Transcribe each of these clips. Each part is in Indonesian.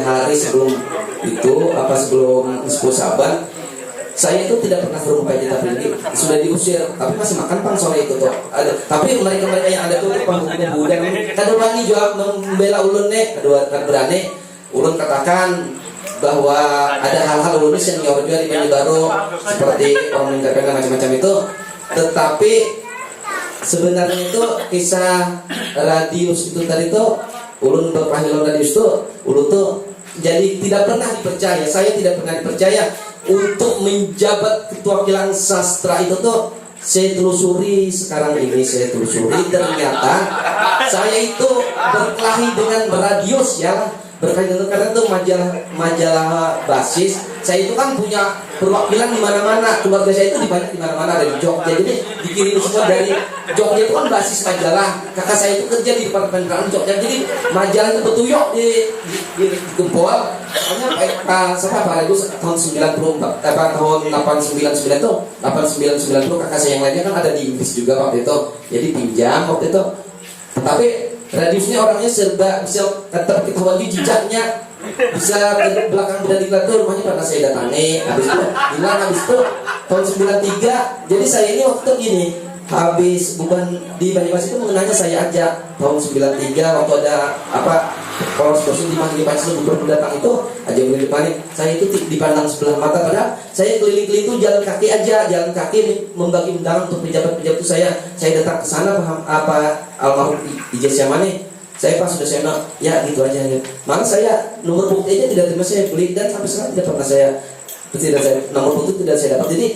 hari sebelum itu sebelum 10 Saban, saya itu tidak pernah ke rumah Pak Jeta Prindi, sudah diusir, tapi masih makan pang sore itu tuh. Tapi mereka yang ada tuh pembunuh dan kadang berani juga membela ulun nih, kadang berani ulun katakan bahwa ada hal-hal ulun senior juga di Banjarbaru seperti orang meninggalkan macam-macam itu. Tetapi sebenarnya itu kisah radius itu tadi tuh ulun berpanggilan radius tuh ulun tuh jadi tidak pernah dipercaya. Saya tidak pernah dipercaya untuk menjabat ketua Kilang Sastra itu tuh. Saya telusuri sekarang ini, ternyata saya itu berkelahi dengan radius ya, berkelahi dengan karena itu majalah basis. Saya itu kan punya perwakilan di mana-mana, keluarga saya itu banyak di mana-mana, dari Jogja, jadi dikirim semua dari Jogja itu kan basis majalah. Kakak saya itu kerja di Departemen Penerangan Jogja, jadi majalah itu betuyok di Gempol. Soalnya Pak Agus tahun 94, tahun 899 tuh, 8990 kakak saya yang lainnya kan ada di Inggris juga waktu itu, jadi pinjam waktu itu. Tetapi radiusnya orangnya serba bisa tetap kita wajib jejaknya, bisa ke belakang benda tuh rumahnya pernah saya datangi. Habis itu hilang, habis itu tahun 93. Jadi saya ini waktu itu gini, habis bukan di Banyumas itu mengenanya saya ajak tahun 93 waktu ada poros dosen di Manggil Pancasila gubernur datang itu aja begini panik. Saya itu dipandang sebelah mata, padahal saya keliling-keliling itu jalan kaki membagi undangan untuk pejabat-pejabat itu saya datang ke sana almarhum IJ Syamani. Saya pas sudah saya ya gitu aja ya. Maka saya nomor bukti aja tidak terima, saya beli dan sampai sekarang tidak pernah nomor bukti tidak saya dapat. Jadi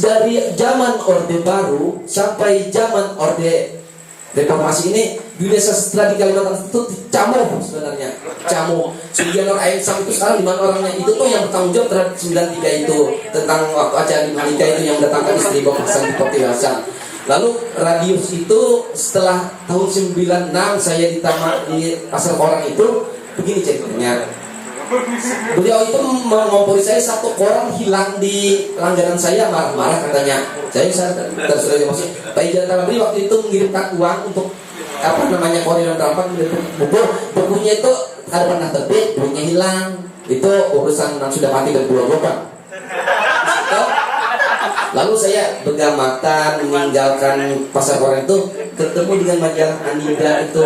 dari zaman Orde Baru sampai zaman Orde Reformasi ini dunia sastra di Kalimantan itu dicamu sebenarnya. Camu. Sugianor Ain Sam itu sekarang di mana orangnya? Itu tuh yang bertanggung jawab terhadap 93 itu, tentang waktu acara di Malika itu yang mendatangkan istri Bang Hasan di Hasan. Lalu radius itu setelah tahun 96 saya ditamat di pasar koran itu begini ceritanya. Beliau itu mengompori saya satu koran hilang di langganan saya, marah-marah katanya. Saya tersudah emosi. Pak Ijazah Rabri waktu itu mengirimkan uang untuk koran rampak bukunya itu ada pernah terbit, bukunya hilang. Itu urusan sudah mati dan pulau Bang. Lalu saya bergamatan meninggalkan pasar koran itu, ketemu dengan majalah Anida itu,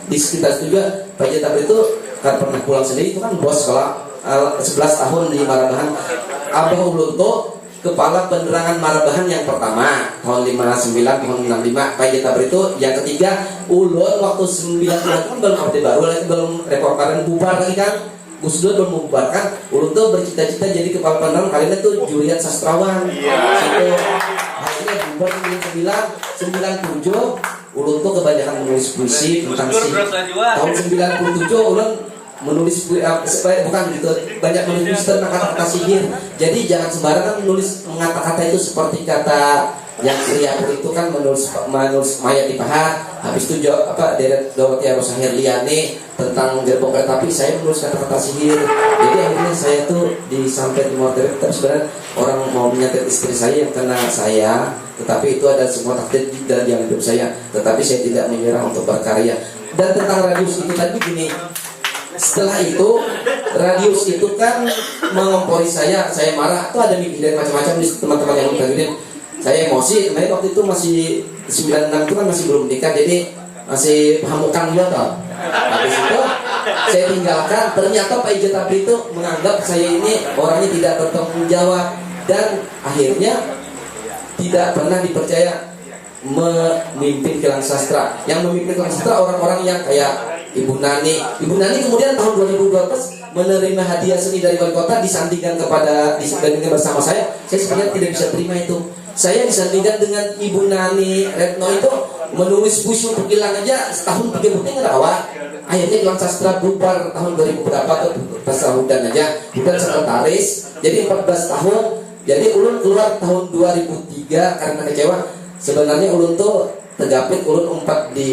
di sekitar itu juga. Pak Jeta itu kan pernah pulang sendiri, itu kan bos sekolah 11 tahun di Marabahan. Abah Ulun tuh kepala penerangan Marabahan yang pertama tahun 59 tahun 65. Pak Jeta itu yang ketiga. Ulun waktu 90 kan belum Orde Baru lagi, belum Reformasi bubar lagi kan. Gus Dur belum membubarkan. Ulun tuh bercita-cita jadi kepala penerangan, kalian tuh Juliet Sastrawan. Situ akhirnya bubar 97. Ulun tuh kebanyakan menulis puisi tentang tahun 97 Ulun menulis bukan gitu, banyak menulis tentang kata-kata sihir. Jadi jangan sembarangan menulis kata-kata itu seperti kata yang Sriapur itu kan menulis mayat di paha. Habis itu Deret Dawati Rosa Herliani tentang gerbong kereta api, saya menulis kata-kata sihir. Jadi akhirnya saya tuh disampai di mortir. Tapi sebenarnya orang mau menyantet istri saya yang kena saya, tetapi itu ada semua takdir dalam hidup saya. Tetapi saya tidak menyerah untuk berkarya. Dan tentang radius itu tadi gini, setelah itu radius itu kan mengompori saya marah. Itu ada mikir macam-macam di teman-teman yang mengkajian. Saya emosi, kemarin waktu itu masih 96 itu kan masih belum nikah, jadi masih pamukan juga toh. Habis itu saya tinggalkan. Ternyata Pak Ijazah itu menganggap saya ini orangnya tidak bertanggung jawab, dan akhirnya tidak pernah dipercaya memimpin Kilang Sastra. Yang memimpin Kilang Sastra orang-orang yang kayak Ibu Nani kemudian tahun 2012 menerima hadiah seni dari wali kota, disandingkan bersama saya sebenarnya tidak bisa terima itu. Saya disandingkan dengan Ibu Nani Retno itu menulis puisi untuk Kilang aja setahun 3 bulan ngerawat. Akhirnya Kilang Sastra bubar tahun 2000 berapa tuh, pas Hudan aja, Hudan sekretaris, jadi 14 tahun. Jadi Ulun keluar tahun 2003 karena kecewa. Sebenarnya Ulun tuh tergapit, Ulun 4 di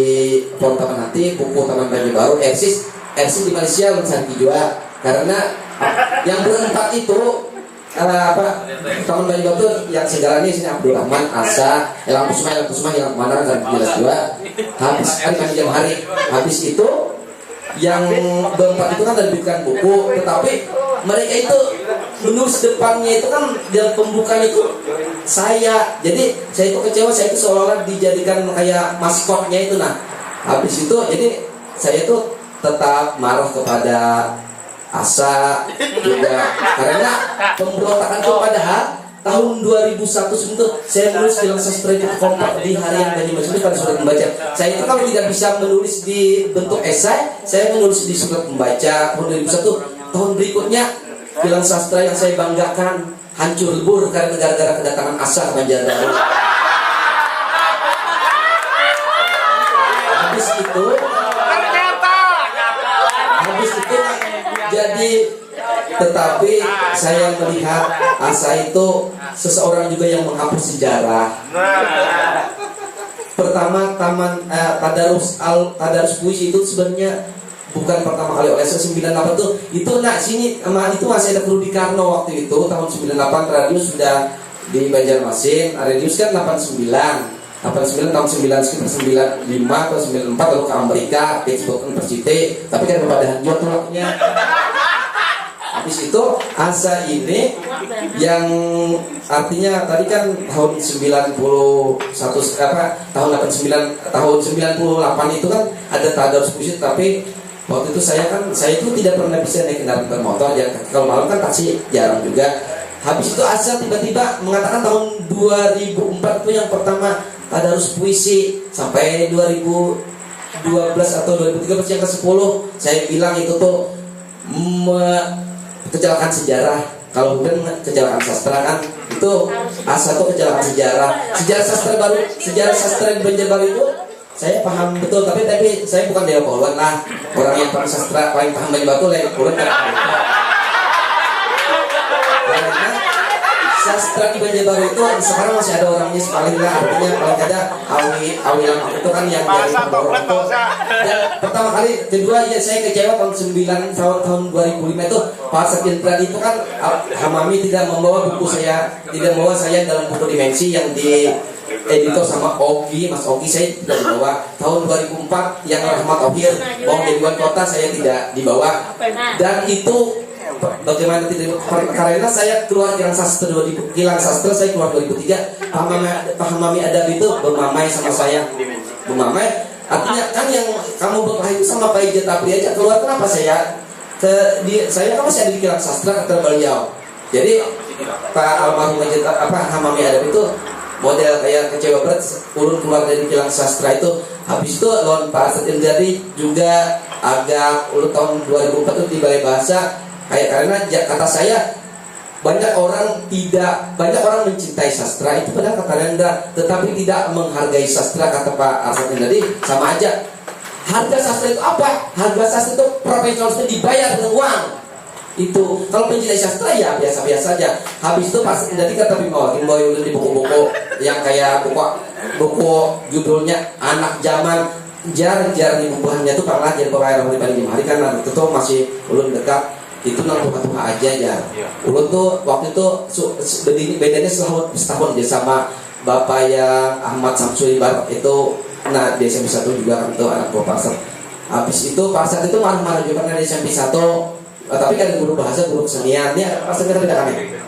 Pon Taman Hati, buku Taman Banjarbaru, Ersis di Malaysia Ulun santi juga. Karena yang berempat itu Taman Banjarbaru yang segalanya sini Abdul Rahman, Asa, Lampu Semah yang kemana kan jelas juga. Habis hari. Habis itu yang berempat itu kan terbitkan buku, tetapi mereka itu menulis depannya itu kan dalam pembukanya itu saya. Jadi saya itu kecewa, saya itu seolah-olah dijadikan kayak maskotnya itu. Nah, habis itu jadi saya itu tetap marah kepada Asa juga karena pemberontakan itu padahal tahun 2001 itu saya menulis Kilang Sastra itu kompak di harian Banyumas itu pada surat membaca. Saya itu kalau tidak bisa menulis di bentuk esai, saya menulis di surat membaca. Tahun 2001 tahun berikutnya Kilang Sastra yang saya banggakan hancur lebur karena gara-gara kedatangan Asa ke Banjarbaru. Habis itu jadi, tetapi saya melihat Asa itu seseorang juga yang menghapus sejarah. Pertama tadarus puisi itu sebenarnya bukan pertama kali oleh 98 tuh. Itu sini itu masih ada Rudi Karno waktu itu tahun 98 radio sudah di Banjarmasin. Radius kan 89 tahun 95 atau 94 lalu ke Amerika, Pittsburgh University, tapi kan kepada hanjot tulangnya. Habis itu Asa ini yang artinya tadi kan tahun 91 tahun 89 tahun 98 itu kan ada tadarus puisi, tapi waktu itu saya itu tidak pernah bisa naik kendaraan bermotor ya, kalau malam kan taksi jarang juga. Habis itu Asa tiba-tiba mengatakan tahun 2004 itu yang pertama tadarus puisi sampai 2012 atau 2013 yang ke-10 saya bilang itu tuh kecelakaan sejarah. Kalau bukan kecelakaan sastra kan itu Asa tuh kecelakaan sejarah. Sejarah sastra di Banjarbaru itu saya paham betul, tapi saya bukan Dewa Poluan lah. Orang yang paham sastra paling paham Banjarbaru Dewa Poluan kan. Karena sastra di Banjarbaru itu sekarang masih ada orangnya paling lah, artinya paling ada Awi Lama itu kan yang dari Pemborong itu. Dan pertama kali, kedua ya saya kecewa tahun 2005 itu Pak Sekjen Pradi itu kan Hamami tidak membawa buku saya, tidak membawa saya dalam buku Dimensi yang di editor sama Mas Ogi saya tidak dibawa. Tahun 2004 yang Rahmat Ohir Bawang Jadiwan Kota saya tidak dibawa. Dan itu bagaimana tidak, karena saya keluar Kilang Sastra saya keluar 2003. Pak Hamami Adab itu bermamai sama saya. Bermamai artinya kan yang kamu berkelahi itu sama Pak Ijat Apri aja keluar, kenapa saya kan masih ada di Kilang Sastra kata beliau. Jadi Pak almarhum Hamami Adab itu model kayak kecewa berat ulun keluar dari Kilang Sastra itu. Habis itu lawan Pak Asad Injadi juga agak ulun tahun 2004 itu di Balai Bahasa. Karena kata saya banyak orang mencintai sastra itu padahal kata Rendra, tetapi tidak menghargai sastra kata Pak Asad Injadi. Sama aja. Harga sastra itu apa? Harga sastra itu profesional dibayar dengan uang. Itu kalau pencintai sastra ya biasa-biasa aja. Habis itu Pak Asad kata Bimawakin bahwa di buku-buku yang kayak buku judulnya Anak Zaman, jar di bukuannya tuh pernah jadi pemain di Bali hari kan itu tuh masih ulun dekat. Itu nang tuha-tuha aja ya. Ulun tuh waktu itu bedanya setahun dia sama bapak yang Ahmad Samsuri Barat itu. Nah di SMP 1 juga kan itu anak buah Parsat. Habis itu Parsat itu marah-marah juga karena di SMP 1. Tapi kan guru bahasa, guru kesenian. Ini Parsat kita tidak kami.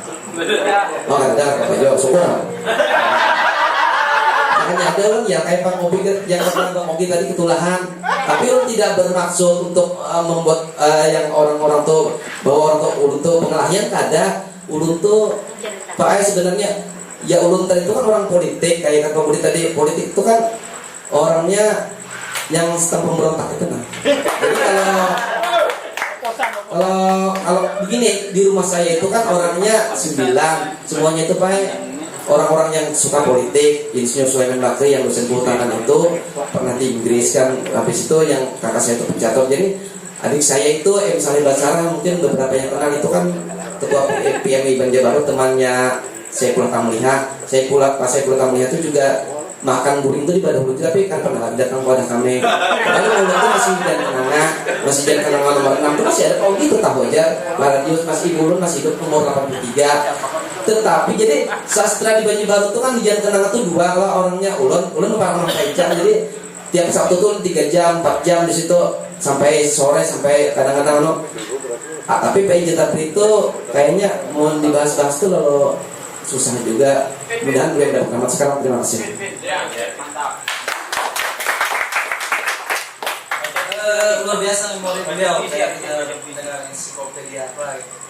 Oh ada Pak Jo, syukur. Makanya ada kan ya kayak Bang Ogi yang kata Bang Ogi tadi ketulahan. Tapi ulun tidak bermaksud untuk membuat yang orang-orang tuh bahwa orang tuh ulun tuh pengelahian kada. Ulun tuh Pak sebenarnya ya ulun tadi itu kan orang politik kayak kata Budi tadi, politik itu kan orangnya yang setengah pemberontak itu kan. Jadi kalau begini di rumah saya itu kan orangnya 9 semuanya itu Pak orang-orang yang suka politik. Insinyur Sulaiman Bakri yang dosen kehutanan itu pernah di Inggris kan. Habis itu yang kakak saya itu pencatat. Jadi adik saya itu Salim Basara mungkin beberapa yang kenal itu kan ketua PMI Banjarbaru, temannya Saifullah Tamliha. Pas Saifullah Tamliha itu juga makan guring itu di Badahulut, tapi kan pernah datang pada kami. Karena mulut itu masih dan kenangan nomor 6 itu masih ada. Oh gitu tahu aja. Radius masih Ibulun masih hidup umur 83. Tetapi jadi sastra di Banjarbaru itu kan di Jalan Kenangan itu 2 lah orangnya ulun orang Kaican. Jadi tiap Sabtu tuh 3 jam 4 jam di situ sampai sore sampai kadang-kadang no. Tapi PJ Tapri itu kayaknya mau dibahas-bahas tuh lalu susah juga. Mudah-mudahan gue dapat tamat sekarang. Terima kasih. Luar biasa memori beliau, kayak kita dengan ensiklopedia apa gitu.